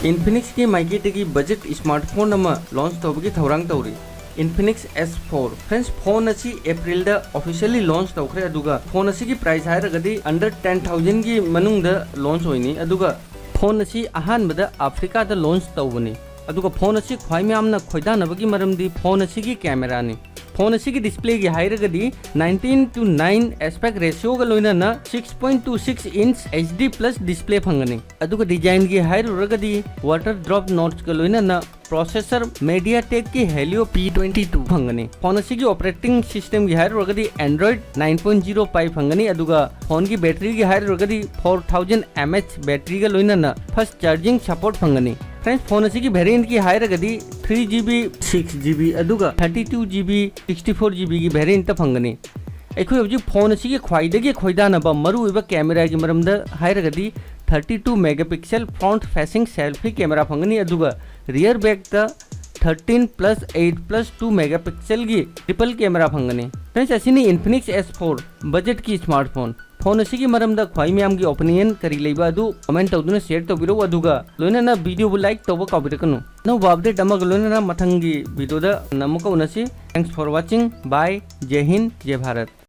Infinix की माइकेटगी budget smartphone launch तौबगी थौरांग तौरी इन्फिनिक्स S4 फ्रेंड्स फोन असी अप्रैल दा ऑफिशियली लॉन्च तौखरे अदुगा फोन असी की प्राइस हायरगदी अंडर 10,000 की मनुंग दा लॉन्च होइनी अदुगा फोन असी अहानबदा अफ्रीका दा लॉन्च तौबनी अदुगा फोन असी ख्वाइ म्यामना खोइदानबगी मरमदी फोन असी की कैमरा ने फोन असी की डिस्प्ले की हायरगदी 19:9 एस्पेक्ट रेशियो का लोइना 6.26 इंच HD प्लस डिस्प्ले फंगनी अदुगा डिजाइन की हायरगदी वाटर ड्रॉप नॉच का लोइना प्रोसेसर MediaTek की Helio P22 फंगनी फोन असी की ऑपरेटिंग सिस्टम की हायरगदी Android 9.05 फंगनी अदुगा फोन की बैटरी की हायरगदी 4000 mAh बैटरी का लोइना फास्ट चार्जिंग सपोर्ट फंगनी फ्रेंड्स फोन असी की वेरिएंट की हायरगदी 3GB 6GB अदुगा 32GB 64GB की वेरिएंट फंगनी अखोई हबजी फोन असी की ख्वाइदगी खोइदानबा मरुइबा कैमरा की मरमदा हायरगदी 32 megapixel front facing selfie camera फंगनी अदुगा रियर बैक द 13+8+2 मेगापिक्सल की ट्रिपल कैमरा फंगनी फ्रेंड्स असीनी इन्फिनिक्स S4 बजट की स्मार्टफोन फोन असी की मरमदा ख्वाइ म्याम की ओपिनियन करी लेबा अदु कमेंट तौदुना शेयर तौबिरो अदुगा लोइना वीडियो बु लाइक तौबा काबिरकनु नो अपडेट अमग लोइना मथंगी वीडियो दा नमक उनसी थैंक्स फॉर वाचिंग बाय जय हिंद जय भारत।